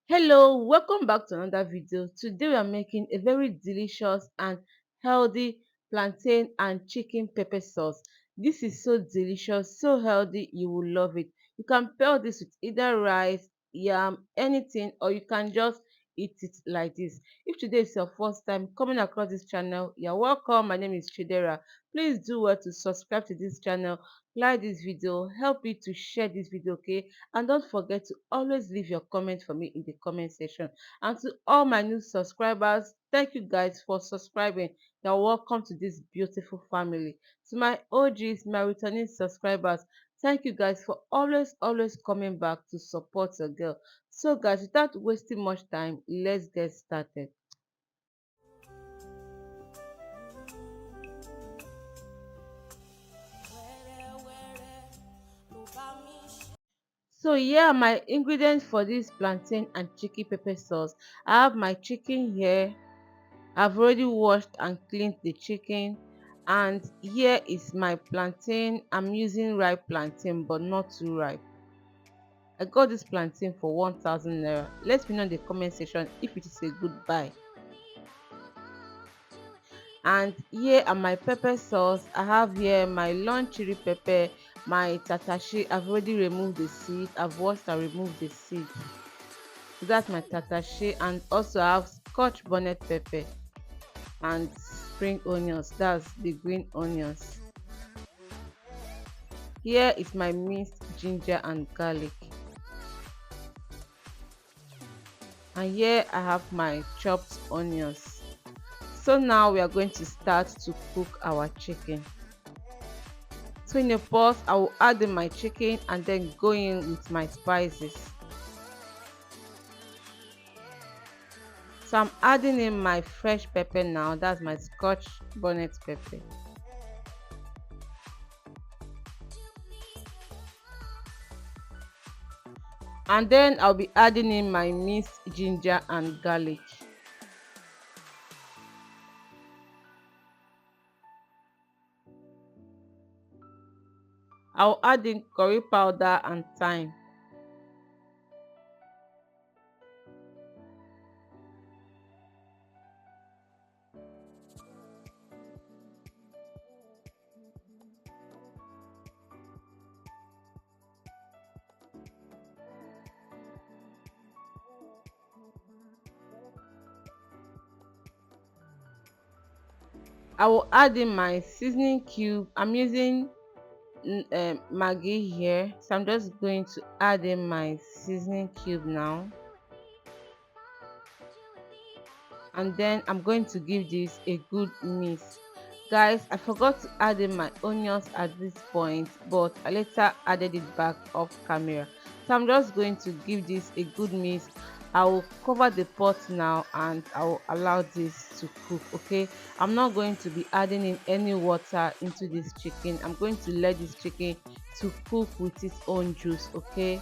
Hello, welcome back to another video. Today we are making a very delicious and healthy plantain and chicken pepper sauce. This is so delicious, so healthy, you will love it. You can pair this with either rice, yam, anything, or you can just eat it like this. If today is your first time coming across this channel, you're welcome. My name is Chidera. Please do well to subscribe to this channel, like this video, help me to share this video, okay? And don't forget to always leave your comment for me in the comment section. And to all my new subscribers, thank you guys for subscribing. You're welcome to this beautiful family. To my OGs, my returning subscribers, thank you guys for always coming back to support your girl. So guys, without wasting much time, let's get started. So here are my ingredients for this plantain and chicken pepper sauce. I have my chicken here. I've already washed and cleaned the chicken, and here is my plantain. I'm using ripe plantain but not too ripe. I got this plantain for 1000 naira. Let me know in the comment section if it is a good buy. And here are my pepper sauce. I have here my long chili pepper, my tatashi. I've already removed the seed. I've washed and removed the seed. So that's my tatashi, and also I have scotch bonnet pepper and spring onions, that's the green onions. Here is my minced ginger and garlic, and here I have my chopped onions. So now we are going to start to cook our chicken. So in a pot I will add in my chicken and then go in with my spices. So I'm adding in my fresh pepper now, that's my scotch bonnet pepper. And then I'll be adding in my minced ginger and garlic. I'll add in curry powder and thyme. I will add in my seasoning cube. I'm using Maggi here, so I'm just going to add in my seasoning cube now, and then I'm going to give this a good mix. Guys, I forgot to add in my onions at this point, but I later added it back off camera. So I'm just going to give this a good mix. I will cover the pot now and I will allow this to cook. Okay, I'm not going to be adding in any water into this chicken. I'm going to let this chicken to cook with its own juice. Okay,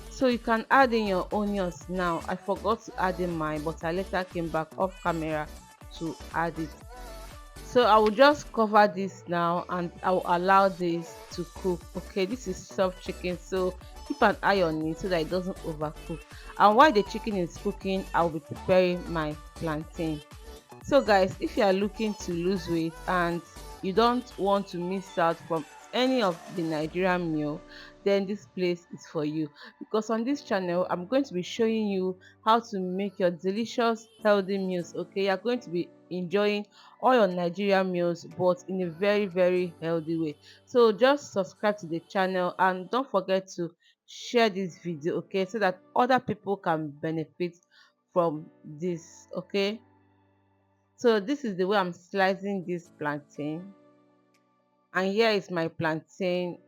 so you can add in your onions now. I forgot to add in mine, but I later came back off camera to add it. So I will just cover this now and I will allow this to cook. Okay, this is soft chicken, so keep an eye on it so that it doesn't overcook. And while the chicken is cooking, I will be preparing my plantain. So guys, if you are looking to lose weight and you don't want to miss out from any of the Nigerian meal, then this place is for you, because on this channel I'm going to be showing you how to make your delicious healthy meals. Okay, you're going to be enjoying all your Nigerian meals but in a very healthy way. So just subscribe to the channel and don't forget to share this video, okay, so that other people can benefit from this. Okay, so this is the way I'm slicing this plantain, and here is my plantain.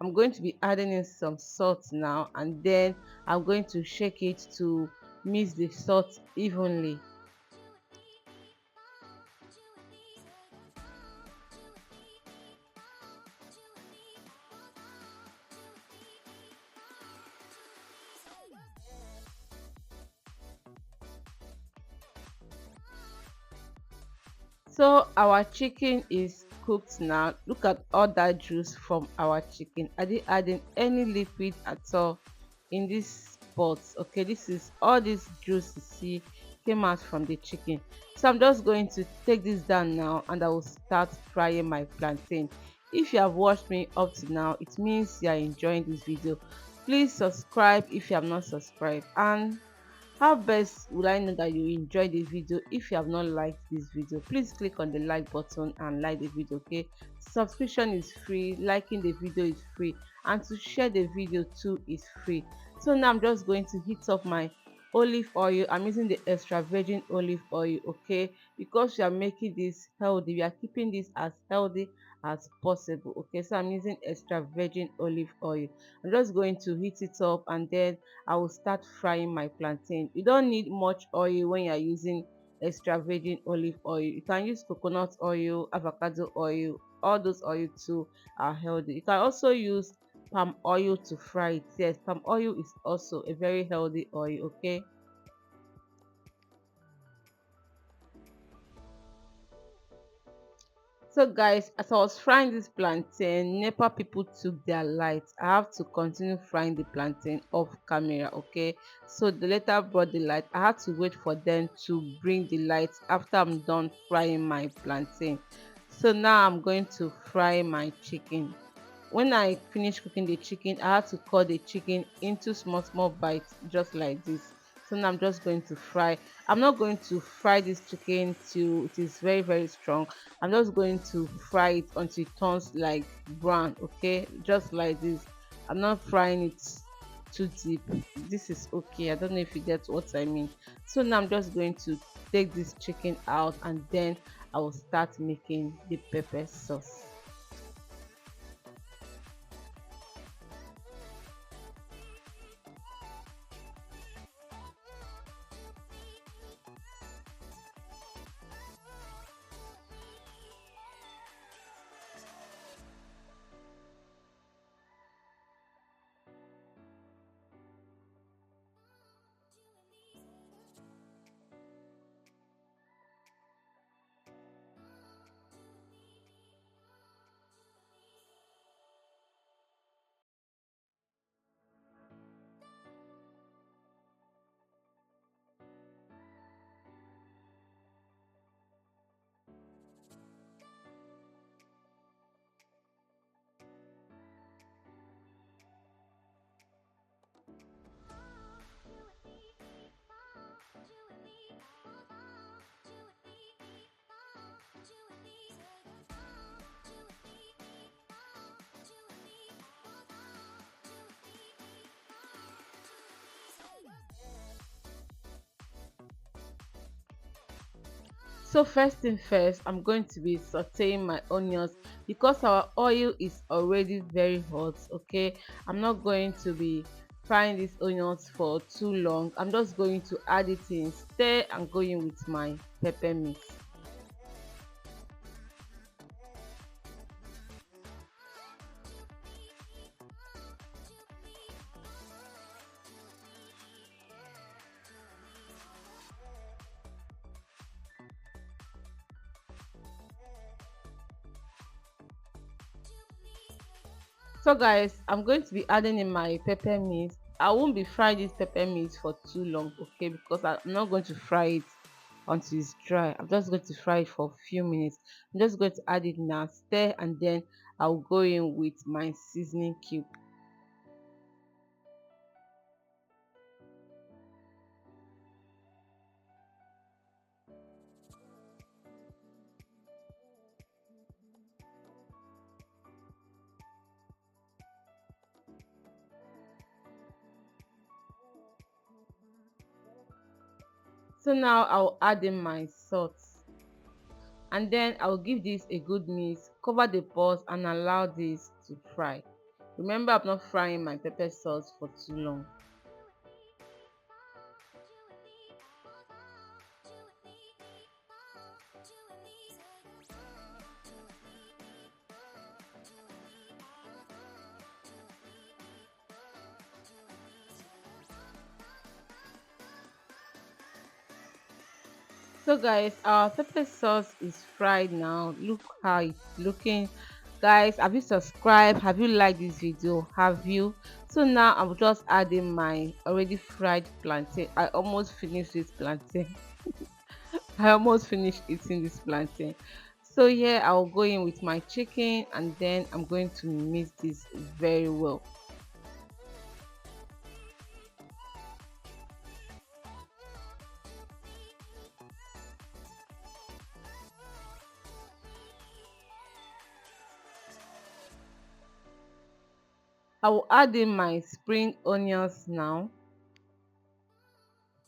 I'm going to be adding in some salt now, and then I'm going to shake it to mix the salt evenly. So our chicken is cooked now. Look at all that juice from our chicken. I didn't add in any liquid at all in this spots. Okay, this is all this juice you see came out from the chicken. So I'm just going to take this down now and I will start frying my plantain. If you have watched me up to now, it means you are enjoying this video. Please subscribe if you have not subscribed. And how best will I know that you enjoy the video? If you have not liked this video, please click on the like button and like the video. Okay, subscription is free, liking the video is free, and to share the video too is free. So now I'm just going to heat up my olive oil. I'm using the extra virgin olive oil, okay, because we are making this healthy, we are keeping this as healthy as possible. Okay, so I'm using extra virgin olive oil. I'm just going to heat it up and then I will start frying my plantain. You don't need much oil when you are using extra virgin olive oil. You can use coconut oil, avocado oil, all those oil too are healthy. You can also use palm oil to fry it. Yes, palm oil is also a very healthy oil. Okay, so guys, as I was frying this plantain, NEPA people took their light. I have to continue frying the plantain off camera, okay? So they later brought the light. I had to wait for them to bring the light after I'm done frying my plantain. So now I'm going to fry my chicken. When I finish cooking the chicken, I had to cut the chicken into small small bites just like this. So now I'm just going to fry. I'm not going to fry this chicken till it is very strong. I'm just going to fry it until it turns like brown, okay, just like this. I'm not frying it too deep. This is okay. I don't know if you get what I mean. So now I'm just going to take this chicken out and then I will start making the pepper sauce. So first thing first, I'm going to be sauteing my onions because our oil is already very hot. Okay, I'm not going to be frying these onions for too long. I'm just going to add it in, stir and go in with my pepper mix. So guys, I'm going to be adding in my pepper mix. I won't be frying this pepper mix for too long, okay, because I'm not going to fry it until it's dry. I'm just going to fry it for a few minutes. I'm just going to add it now, stir, and then I'll go in with my seasoning cube. So now I'll add in my salt and then I'll give this a good mix, cover the pot and allow this to fry. Remember, I'm not frying my pepper sauce for too long. So guys, our pepper sauce is fried now. Look how it's looking. Guys, have you subscribed? Have you liked this video? Have you? So now I'm just adding my already fried plantain. I almost finished this plantain. I almost finished eating this plantain. So yeah, I'll go in with my chicken and then I'm going to mix this very well. I will add in my spring onions now.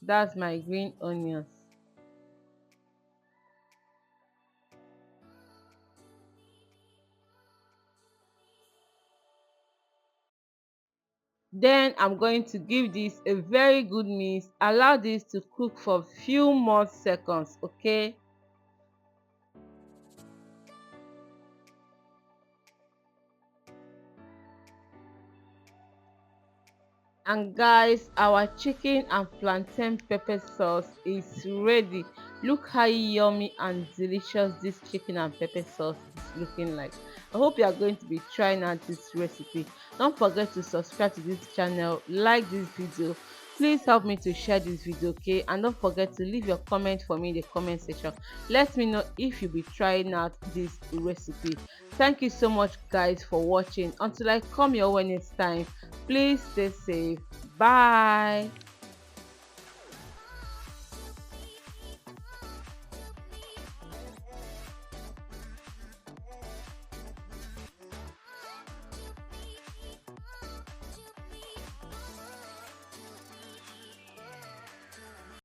That's my green onions. Then I'm going to give this a very good mix. Allow this to cook for few more seconds, okay? And guys, our chicken and plantain pepper sauce is ready. Look how yummy and delicious this chicken and pepper sauce is looking like. I hope you are going to be trying out this recipe. Don't forget to subscribe to this channel, like this video. Please help me to share this video, okay? And don't forget to leave your comment for me in the comment section. Let me know if you'll be trying out this recipe. Thank you so much guys for watching. Until I come your way next time, please stay safe. Bye.